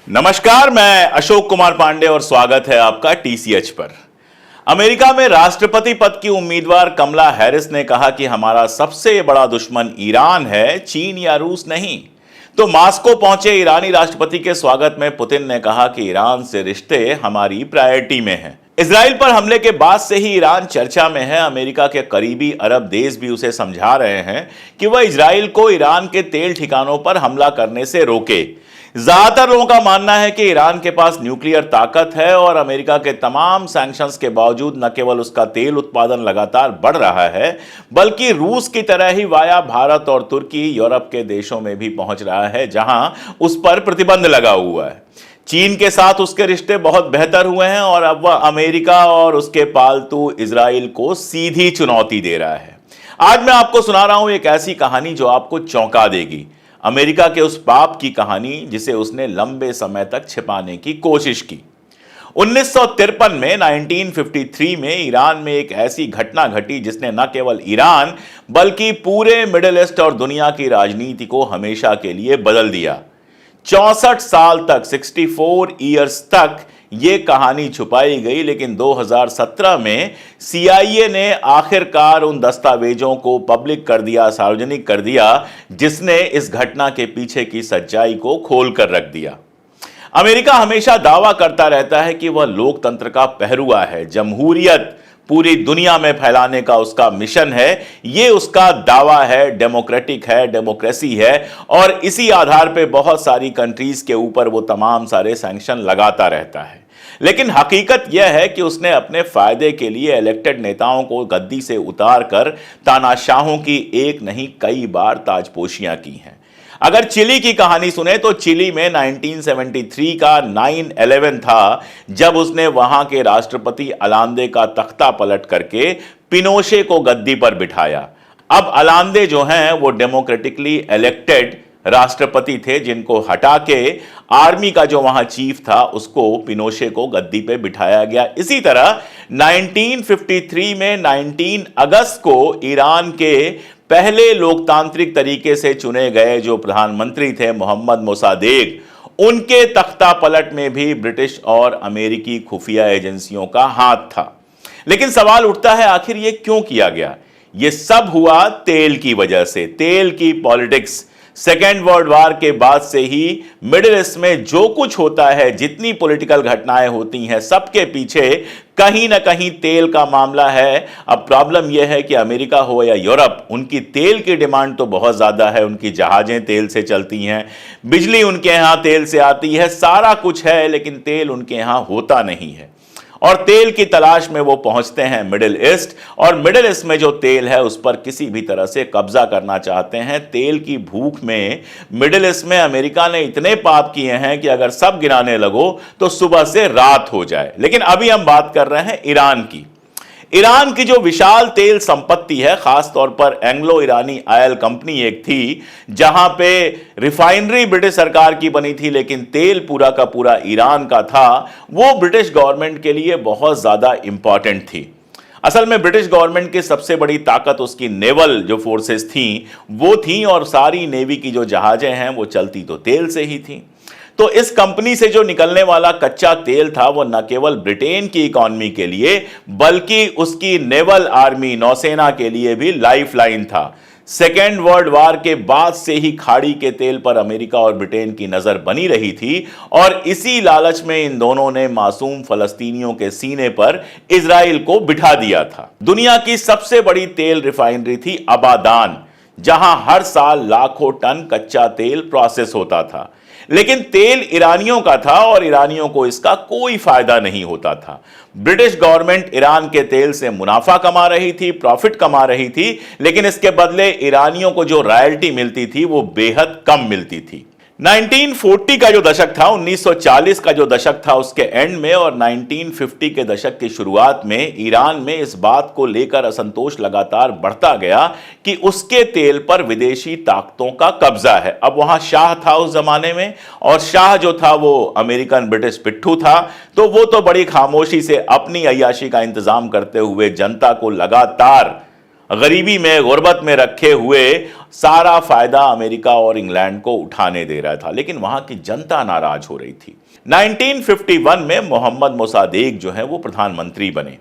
नमस्कार, मैं अशोक कुमार पांडे और स्वागत है आपका टीसीएच पर। अमेरिका में राष्ट्रपति पद की उम्मीदवार कमला हैरिस ने कहा कि हमारा सबसे बड़ा दुश्मन ईरान है, चीन या रूस नहीं। तो मास्को पहुंचे ईरानी राष्ट्रपति के स्वागत में पुतिन ने कहा कि ईरान से रिश्ते हमारी प्रायोरिटी में हैं। इजराइल पर हमले के बाद से ही ईरान चर्चा में है। अमेरिका के करीबी अरब देश भी उसे समझा रहे हैं कि वह इजराइल को ईरान के तेल ठिकानों पर हमला करने से रोके। ज्यादातर लोगों का मानना है कि ईरान के पास न्यूक्लियर ताकत है और अमेरिका के तमाम सैंक्शंस के बावजूद न केवल उसका तेल उत्पादन लगातार बढ़ रहा है, बल्कि रूस की तरह ही वाया भारत और तुर्की यूरोप के देशों में भी पहुंच रहा है, जहां उस पर प्रतिबंध लगा हुआ है। चीन के साथ उसके रिश्ते बहुत बेहतर हुए हैं और अब वह अमेरिका और उसके पालतू इजराइल को सीधी चुनौती दे रहा है। आज मैं आपको सुना रहा हूं एक ऐसी कहानी जो आपको चौंका देगी। अमेरिका के उस पाप की कहानी जिसे उसने लंबे समय तक छिपाने की कोशिश की। 1953 में 1953 में ईरान में एक ऐसी घटना घटी जिसने न केवल ईरान बल्कि पूरे मिडिल ईस्ट और दुनिया की राजनीति को हमेशा के लिए बदल दिया। 64 साल तक 64 ईयर्स तक ये कहानी छुपाई गई, लेकिन 2017 में CIA ने आखिरकार उन दस्तावेजों को पब्लिक कर दिया, सार्वजनिक कर दिया, जिसने इस घटना के पीछे की सच्चाई को खोल कर रख दिया। अमेरिका हमेशा दावा करता रहता है कि वह लोकतंत्र का पहरुआ है, जमहूरियत पूरी दुनिया में फैलाने का उसका मिशन है, ये उसका दावा है, डेमोक्रेटिक है, डेमोक्रेसी है, और इसी आधार पे बहुत सारी कंट्रीज के ऊपर वो तमाम सारे सैंक्शन लगाता रहता है। लेकिन हकीकत यह है कि उसने अपने फायदे के लिए इलेक्टेड नेताओं को गद्दी से उतार कर तानाशाहों की एक नहीं कई बार ताजपोशियां की हैं। अगर चिली की कहानी सुने तो चिली में 1973 का 9/11 था, जब उसने वहां के राष्ट्रपति अलांदे का तख्ता पलट करके पिनोशे को गद्दी पर बिठाया। अब अलांदे जो हैं वो डेमोक्रेटिकली इलेक्टेड राष्ट्रपति थे, जिनको हटा के आर्मी का जो वहां चीफ था उसको पिनोशे को गद्दी पे बिठाया गया। इसी तरह 1953 में 19 अगस्त को ईरान के पहले लोकतांत्रिक तरीके से चुने गए जो प्रधानमंत्री थे मोहम्मद मोसादेक, उनके तख्ता पलट में भी ब्रिटिश और अमेरिकी खुफिया एजेंसियों का हाथ था। लेकिन सवाल उठता है, आखिर ये क्यों किया गया? ये सब हुआ तेल की वजह से, तेल की पॉलिटिक्स। सेकेंड वर्ल्ड वॉर के बाद से ही मिडिल ईस्ट में जो कुछ होता है, जितनी पॉलिटिकल घटनाएं होती हैं, सबके पीछे कहीं ना कहीं तेल का मामला है। अब प्रॉब्लम यह है कि अमेरिका हो या यूरोप, उनकी तेल की डिमांड तो बहुत ज्यादा है। उनकी जहाजें तेल से चलती हैं, बिजली उनके यहां तेल से आती है, सारा कुछ है, लेकिन तेल उनके यहां होता नहीं है। और तेल की तलाश में वो पहुंचते हैं मिडिल ईस्ट, और मिडिल ईस्ट में जो तेल है उस पर किसी भी तरह से कब्जा करना चाहते हैं। तेल की भूख में मिडिल ईस्ट में अमेरिका ने इतने पाप किए हैं कि अगर सब गिनाने लगो तो सुबह से रात हो जाए। लेकिन अभी हम बात कर रहे हैं ईरान की। ईरान की जो विशाल तेल संपत्ति है, खास तौर पर एंग्लो ईरानी ऑयल कंपनी एक थी, जहां पे रिफाइनरी ब्रिटिश सरकार की बनी थी, लेकिन तेल पूरा का पूरा ईरान का था। वो ब्रिटिश गवर्नमेंट के लिए बहुत ज्यादा इंपॉर्टेंट थी। असल में ब्रिटिश गवर्नमेंट की सबसे बड़ी ताकत उसकी नेवल जो फोर्सेस थी वो थी, और सारी नेवी की जो जहाजें हैं वो चलती तो तेल से ही थी। तो इस कंपनी से जो निकलने वाला कच्चा तेल था वो न केवल ब्रिटेन की इकोनॉमी के लिए बल्कि उसकी नेवल आर्मी, नौसेना के लिए भी लाइफलाइन था। सेकेंड वर्ल्ड वॉर के बाद से ही खाड़ी के तेल पर अमेरिका और ब्रिटेन की नजर बनी रही थी, और इसी लालच में इन दोनों ने मासूम फलस्तीनियों के सीने पर इजराइल को बिठा दिया था। दुनिया की सबसे बड़ी तेल रिफाइनरी थी अबादान, जहां हर साल लाखों टन कच्चा तेल प्रोसेस होता था। लेकिन तेल ईरानियों का था और ईरानियों को इसका कोई फायदा नहीं होता था। ब्रिटिश गवर्नमेंट ईरान के तेल से मुनाफा कमा रही थी, प्रॉफिट कमा रही थी, लेकिन इसके बदले ईरानियों को जो रॉयल्टी मिलती थी वो बेहद कम मिलती थी। 1940 का जो दशक था, 1940 का जो दशक था उसके एंड में और 1950 के दशक की शुरुआत में ईरान में इस बात को लेकर असंतोष लगातार बढ़ता गया कि उसके तेल पर विदेशी ताकतों का कब्जा है। अब वहां शाह था उस जमाने में, और शाह जो था वो अमेरिकन ब्रिटिश पिट्ठू था, तो वो तो बड़ी खामोशी से अपनी अय्याशी का इंतजाम करते हुए जनता को लगातार गरीबी में, गुर्बत में रखे हुए सारा फायदा अमेरिका और इंग्लैंड को उठाने दे रहा था, लेकिन वहां की जनता नाराज हो रही थी। 1951 में मोहम्मद मोसादेक जो है वो प्रधानमंत्री बने।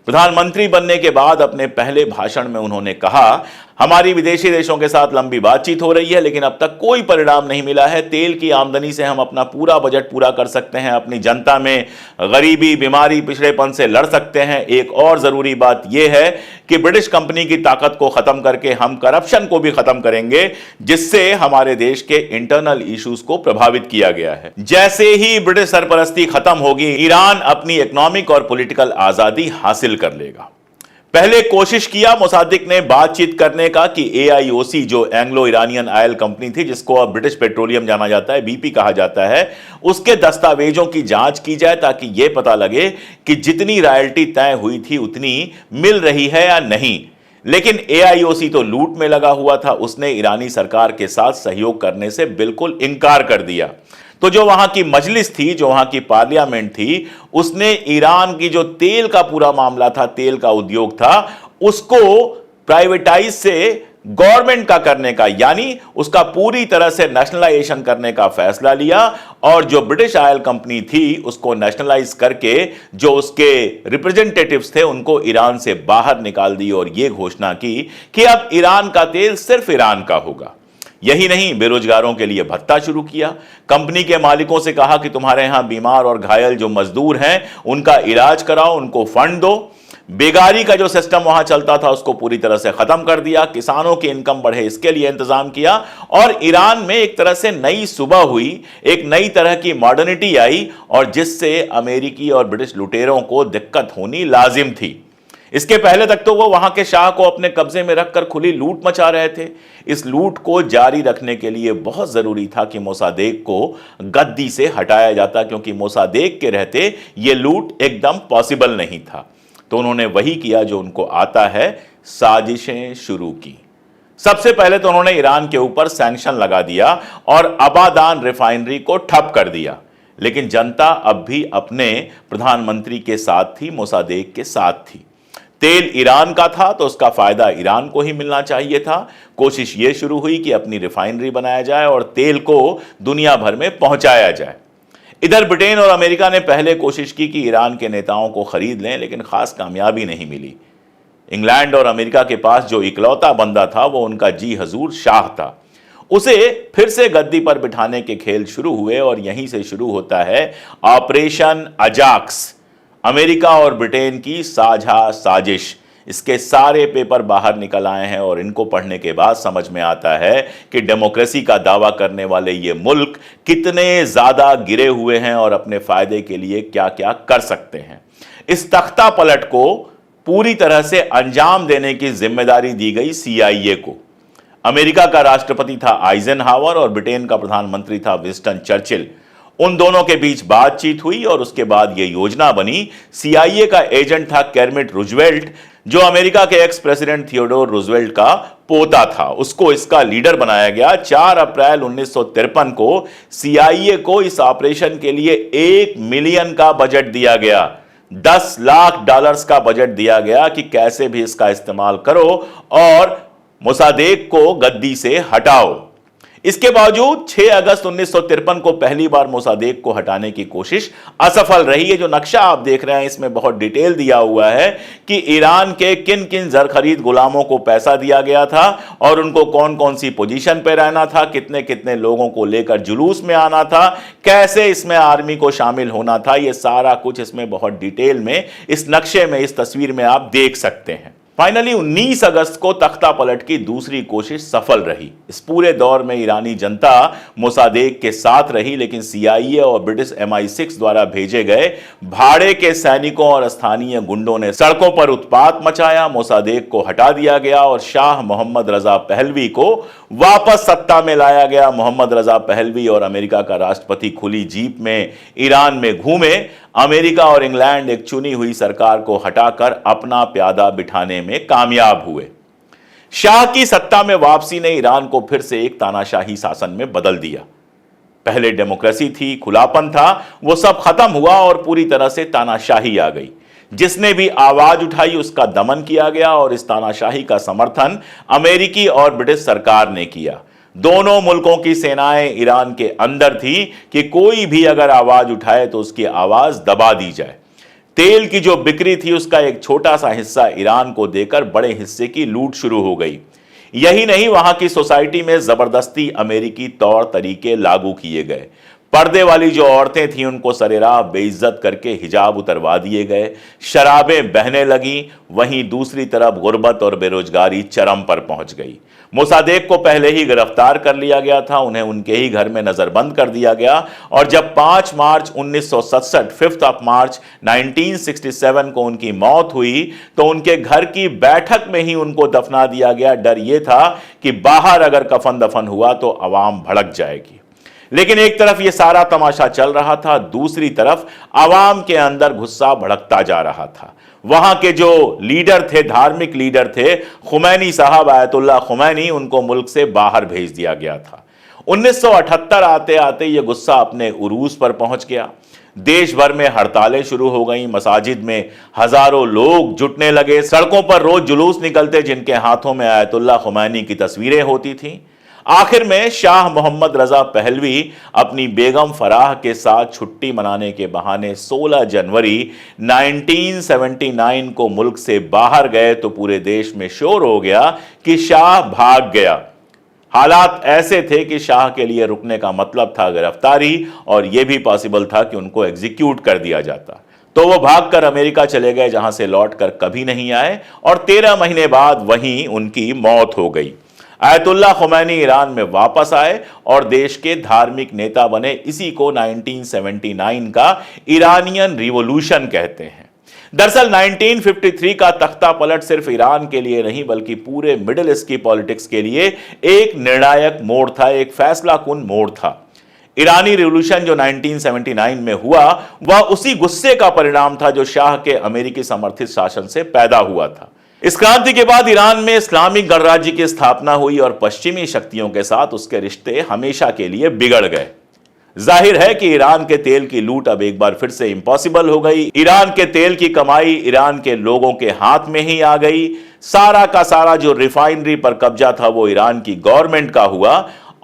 प्रधानमंत्री बनने के बाद अपने पहले भाषण में उन्होंने कहा, हमारी विदेशी देशों के साथ लंबी बातचीत हो रही है, लेकिन अब तक कोई परिणाम नहीं मिला है। तेल की आमदनी से हम अपना पूरा बजट पूरा कर सकते हैं, अपनी जनता में गरीबी, बीमारी, पिछड़ेपन से लड़ सकते हैं। एक और जरूरी बात यह है कि ब्रिटिश कंपनी की ताकत को खत्म करके हम करप्शन को भी खत्म करेंगे, जिससे हमारे देश के इंटरनल इश्यूज को प्रभावित किया गया है। जैसे ही ब्रिटिश सरपरस्ती खत्म होगी, ईरान अपनी इकोनॉमिक और पॉलिटिकल आजादी हासिल कर लेगा। पहले कोशिश किया मोसादिक ने बातचीत करने का कि AIOC जो एंग्लो ईरानियन ऑयल कंपनी थी, जिसको अब ब्रिटिश पेट्रोलियम जाना जाता है, BP कहा जाता है, उसके दस्तावेजों की जांच की जाए ताकि यह पता लगे कि जितनी रॉयल्टी तय हुई थी उतनी मिल रही है या नहीं। लेकिन AIOC तो लूट में लगा हुआ था, उसने ईरानी सरकार के साथ सहयोग करने से बिल्कुल इनकार कर दिया। तो जो वहां की मजलिस थी, जो वहां की पार्लियामेंट थी, उसने ईरान की जो तेल का पूरा मामला था, तेल का उद्योग था, उसको प्राइवेटाइज से गवर्नमेंट का करने का, यानी उसका पूरी तरह से नेशनलाइजेशन करने का फैसला लिया। और जो ब्रिटिश ऑयल कंपनी थी उसको नेशनलाइज करके जो उसके रिप्रेजेंटेटिव्स थे उनको ईरान से बाहर निकाल दी और यह घोषणा की कि अब ईरान का तेल सिर्फ ईरान का होगा। यही नहीं, बेरोजगारों के लिए भत्ता शुरू किया। कंपनी के मालिकों से कहा कि तुम्हारे यहां बीमार और घायल जो मजदूर हैं उनका इलाज कराओ, उनको फंड दो। बेगारी का जो सिस्टम वहां चलता था उसको पूरी तरह से खत्म कर दिया। किसानों की इनकम बढ़े इसके लिए इंतजाम किया और ईरान में एक तरह से नई सुबह हुई, एक नई तरह की मॉडर्निटी आई और जिससे अमेरिकी और ब्रिटिश लुटेरों को दिक्कत होनी लाजिम थी। इसके पहले तक तो वो वहां के शाह को अपने कब्जे में रखकर खुली लूट मचा रहे थे। इस लूट को जारी रखने के लिए बहुत जरूरी था कि मोसादेक को गद्दी से हटाया जाता, क्योंकि मोसादेक के रहते ये लूट एकदम पॉसिबल नहीं था। तो उन्होंने वही किया जो उनको आता है, साजिशें शुरू की। सबसे पहले तो उन्होंने ईरान के ऊपर सैंक्शन लगा दिया और अबादान रिफाइनरी को ठप कर दिया। लेकिन जनता अब भी अपने प्रधानमंत्री के साथ थी, मोसादेक के साथ थी। तेल ईरान का था तो उसका फायदा ईरान को ही मिलना चाहिए था। कोशिश यह शुरू हुई कि अपनी रिफाइनरी बनाया जाए और तेल को दुनिया भर में पहुंचाया जाए। इधर ब्रिटेन और अमेरिका ने पहले कोशिश की कि ईरान के नेताओं को खरीद लें, लेकिन खास कामयाबी नहीं मिली। इंग्लैंड और अमेरिका के पास जो इकलौता बंदा था वो उनका जी हजूर शाह था। उसे फिर से गद्दी पर बिठाने के खेल शुरू हुए और यहीं से शुरू होता है ऑपरेशन अजाक्स, अमेरिका और ब्रिटेन की साझा साजिश। इसके सारे पेपर बाहर निकल आए हैं और इनको पढ़ने के बाद समझ में आता है कि डेमोक्रेसी का दावा करने वाले ये मुल्क कितने ज्यादा गिरे हुए हैं और अपने फायदे के लिए क्या क्या कर सकते हैं। इस तख्ता पलट को पूरी तरह से अंजाम देने की जिम्मेदारी दी गई CIA को। अमेरिका का राष्ट्रपति था आइजनहावर और ब्रिटेन का प्रधानमंत्री था विंस्टन चर्चिल। उन दोनों के बीच बातचीत हुई और उसके बाद यह योजना बनी। CIA का एजेंट था केर्मिट रूजवेल्ट, जो अमेरिका के एक्स प्रेसिडेंट थियोडोर रूजवेल्ट का पोता था। उसको इसका लीडर बनाया गया। 4 अप्रैल 1953 को CIA को इस ऑपरेशन के लिए $1 मिलियन का बजट दिया गया, $10 लाख का बजट दिया गया कि कैसे भी इसका इस्तेमाल करो और मोसादेक को गद्दी से हटाओ। इसके बावजूद 6 अगस्त 1953 को पहली बार मोसादेक को हटाने की कोशिश असफल रही है। जो नक्शा आप देख रहे हैं इसमें बहुत डिटेल दिया हुआ है कि ईरान के किन किन जर खरीद गुलामों को पैसा दिया गया था और उनको कौन कौन सी पोजीशन पे रहना था, कितने कितने लोगों को लेकर जुलूस में आना था, कैसे इसमें आर्मी को शामिल होना था। यह सारा कुछ इसमें बहुत डिटेल में इस नक्शे में, इस तस्वीर में आप देख सकते हैं। फाइनली 19 अगस्त को तख्ता पलट की दूसरी कोशिश सफल रही। इस पूरे दौर में ईरानी जनता मोसादेक के साथ रही, लेकिन CIA और ब्रिटिश MI6 द्वारा भेजे गए भाड़े के सैनिकों और स्थानीय गुंडों ने सड़कों पर उत्पात मचाया। मोसादेक को हटा दिया गया और शाह मोहम्मद रजा पहलवी को वापस सत्ता में लाया गया। मोहम्मद रजा पहलवी और अमेरिका का राष्ट्रपति खुली जीप में ईरान में घूमे। अमेरिका और इंग्लैंड एक चुनी हुई सरकार को हटाकर अपना प्यादा बिठाने में कामयाब हुए। शाह की सत्ता में वापसी ने ईरान को फिर से एक तानाशाही शासन में बदल दिया। पहले डेमोक्रेसी थी, खुलापन था, वो सब खत्म हुआ और पूरी तरह से तानाशाही आ गई। जिसने भी आवाज उठाई उसका दमन किया गया और इस तानाशाही का समर्थन अमेरिकी और ब्रिटिश सरकार ने किया। दोनों मुल्कों की सेनाएं ईरान के अंदर थी कि कोई भी अगर आवाज उठाए तो उसकी आवाज दबा दी जाए। तेल की जो बिक्री थी उसका एक छोटा सा हिस्सा ईरान को देकर बड़े हिस्से की लूट शुरू हो गई। यही नहीं, वहां की सोसाइटी में जबरदस्ती अमेरिकी तौर तरीके लागू किए गए। पर्दे वाली जो औरतें थीं उनको सरेराह बेइज्जत करके हिजाब उतरवा दिए गए। शराबें बहने लगी। वहीं दूसरी तरफ गुर्बत और बेरोजगारी चरम पर पहुंच गई। मोसादेक को पहले ही गिरफ्तार कर लिया गया था, उन्हें उनके ही घर में नजरबंद कर दिया गया और जब 5 मार्च 1967 5 ऑफ मार्च 1967 को उनकी मौत हुई तो उनके घर की बैठक में ही उनको दफना दिया गया। डर यह था कि बाहर अगर कफन दफन हुआ तो अवाम भड़क जाएगी। लेकिन एक तरफ यह सारा तमाशा चल रहा था, दूसरी तरफ आवाम के अंदर गुस्सा भड़कता जा रहा था। वहां के जो लीडर थे, धार्मिक लीडर थे, खुमैनी साहब, आयतुल्लाह खुमैनी, उनको मुल्क से बाहर भेज दिया गया था। 1978 आते आते यह गुस्सा अपने उरूज पर पहुंच गया। देश भर में हड़तालें शुरू हो गई। मसाजिद में हजारों लोग जुटने लगे। सड़कों पर रोज जुलूस निकलते जिनके हाथों में आयतुल्लाह खुमैनी की तस्वीरें होती थीं। आखिर में शाह मोहम्मद रजा पहलवी अपनी बेगम फराह के साथ छुट्टी मनाने के बहाने 16 जनवरी 1979 को मुल्क से बाहर गए तो पूरे देश में शोर हो गया कि शाह भाग गया। हालात ऐसे थे कि शाह के लिए रुकने का मतलब था गिरफ्तारी और यह भी पॉसिबल था कि उनको एग्जीक्यूट कर दिया जाता। तो वो भागकर अमेरिका चले गए जहां से लौटकर कभी नहीं आए और 13 महीने बाद वहीं उनकी मौत हो गई। आयतुल्लाह खुमैनी ईरान में वापस आए और देश के धार्मिक नेता बने। इसी को 1979 का ईरानियन रिवॉल्यूशन कहते हैं। दरअसल 1953 का तख्ता पलट सिर्फ ईरान के लिए नहीं बल्कि पूरे मिडिल ईस्ट की पॉलिटिक्स के लिए एक निर्णायक मोड़ था, एक फैसलाकुन मोड़ था। ईरानी रिवॉल्यूशन जो 1979 में हुआ वह उसी गुस्से का परिणाम था जो शाह के अमेरिकी समर्थित शासन से पैदा हुआ था। इस क्रांति के बाद ईरान में इस्लामिक गणराज्य की स्थापना हुई और पश्चिमी शक्तियों के साथ उसके रिश्ते हमेशा के लिए बिगड़ गए। जाहिर है कि ईरान के तेल की लूट अब एक बार फिर से इम्पॉसिबल हो गई। ईरान के तेल की कमाई ईरान के लोगों के हाथ में ही आ गई। सारा का सारा जो रिफाइनरी पर कब्जा था वो ईरान की गवर्नमेंट का हुआ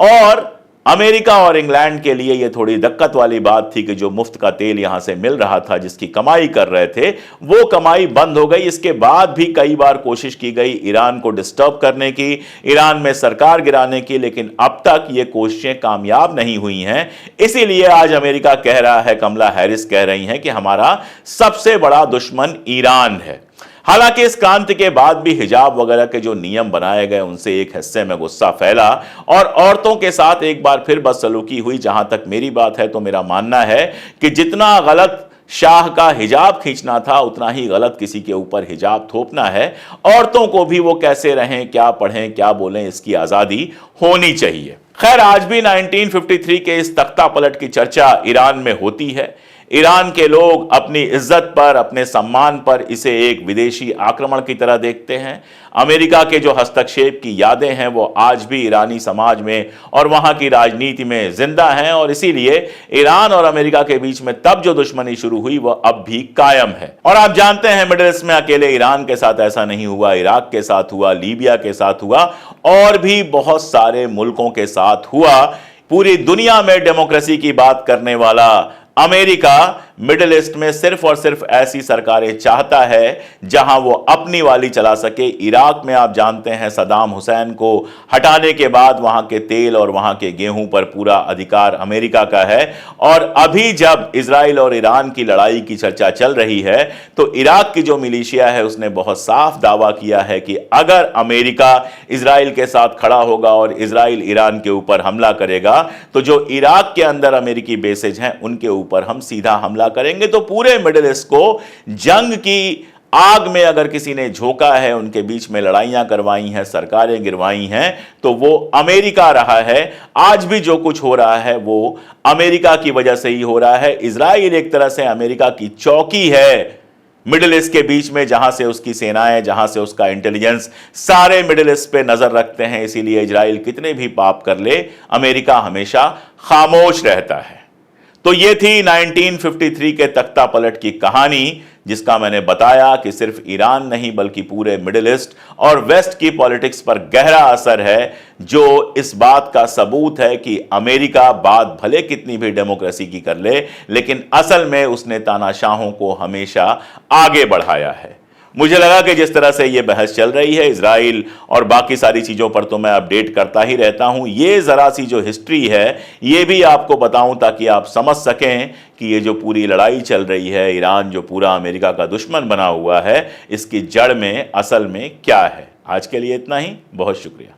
और अमेरिका और इंग्लैंड के लिए यह थोड़ी दिक्कत वाली बात थी कि जो मुफ्त का तेल यहां से मिल रहा था, जिसकी कमाई कर रहे थे, वो कमाई बंद हो गई। इसके बाद भी कई बार कोशिश की गई ईरान को डिस्टर्ब करने की, ईरान में सरकार गिराने की, लेकिन अब तक ये कोशिशें कामयाब नहीं हुई हैं। इसीलिए आज अमेरिका कह रहा है, कमला हैरिस कह रही हैं कि हमारा सबसे बड़ा दुश्मन ईरान है। हालांकि इस क्रांति के बाद भी हिजाब वगैरह के जो नियम बनाए गए उनसे एक हिस्से में गुस्सा फैला और औरतों के साथ एक बार फिर बदसलूकी हुई। जहां तक मेरी बात है तो मेरा मानना है कि जितना गलत शाह का हिजाब खींचना था उतना ही गलत किसी के ऊपर हिजाब थोपना है। औरतों को भी वो कैसे रहें, क्या पढ़ें, क्या बोलें, इसकी आजादी होनी चाहिए। खैर, आज भी 1953 के इस तख्ता पलट की चर्चा ईरान में होती है। ईरान के लोग अपनी इज्जत पर, अपने सम्मान पर इसे एक विदेशी आक्रमण की तरह देखते हैं। अमेरिका के जो हस्तक्षेप की यादें हैं वो आज भी ईरानी समाज में और वहां की राजनीति में जिंदा हैं और इसीलिए ईरान और अमेरिका के बीच में तब जो दुश्मनी शुरू हुई वह अब भी कायम है। और आप जानते हैं मिडिल ईस्ट में अकेले ईरान के साथ ऐसा नहीं हुआ, इराक के साथ हुआ, लीबिया के साथ हुआ और भी बहुत सारे मुल्कों के साथ हुआ। पूरी दुनिया में डेमोक्रेसी की बात करने वाला अमेरिका मिडिल ईस्ट में सिर्फ और सिर्फ ऐसी सरकारें चाहता है जहां वो अपनी वाली चला सके। इराक में आप जानते हैं सद्दाम हुसैन को हटाने के बाद वहां के तेल और वहां के गेहूं पर पूरा अधिकार अमेरिका का है। और अभी जब इजराइल और ईरान की लड़ाई की चर्चा चल रही है तो इराक की जो मिलिशिया है उसने बहुत साफ दावा किया है कि अगर अमेरिका इजराइल के साथ खड़ा होगा और इजराइल ईरान के ऊपर हमला करेगा तो जो इराक के अंदर अमेरिकी बेसेज हैं उनके ऊपर हम सीधा हमला करेंगे। तो पूरे मिडिल ईस्ट को जंग की आग में अगर किसी ने झोंका है, उनके बीच में लड़ाइयां करवाई हैं, सरकारें गिरवाई हैं, तो वो अमेरिका रहा है। आज भी जो कुछ हो रहा है वो अमेरिका की वजह से ही हो रहा है। इजराइल एक तरह से अमेरिका की चौकी है मिडिल ईस्ट के बीच में, जहां से उसकी सेनाएं, जहां से उसका इंटेलिजेंस सारे मिडिल ईस्ट पे नजर रखते हैं। इसीलिए इजराइल कितने भी पाप कर ले, अमेरिका हमेशा खामोश रहता है। तो ये थी 1953 के तख्ता पलट की कहानी, जिसका मैंने बताया कि सिर्फ ईरान नहीं बल्कि पूरे मिडिल ईस्ट और वेस्ट की पॉलिटिक्स पर गहरा असर है, जो इस बात का सबूत है कि अमेरिका बात भले कितनी भी डेमोक्रेसी की कर ले, लेकिन असल में उसने तानाशाहों को हमेशा आगे बढ़ाया है। मुझे लगा कि जिस तरह से ये बहस चल रही है इजराइल और बाकी सारी चीज़ों पर, तो मैं अपडेट करता ही रहता हूं। ये ज़रा सी जो हिस्ट्री है ये भी आपको बताऊं ताकि आप समझ सकें कि ये जो पूरी लड़ाई चल रही है, ईरान जो पूरा अमेरिका का दुश्मन बना हुआ है, इसकी जड़ में असल में क्या है। आज के लिए इतना ही, बहुत शुक्रिया।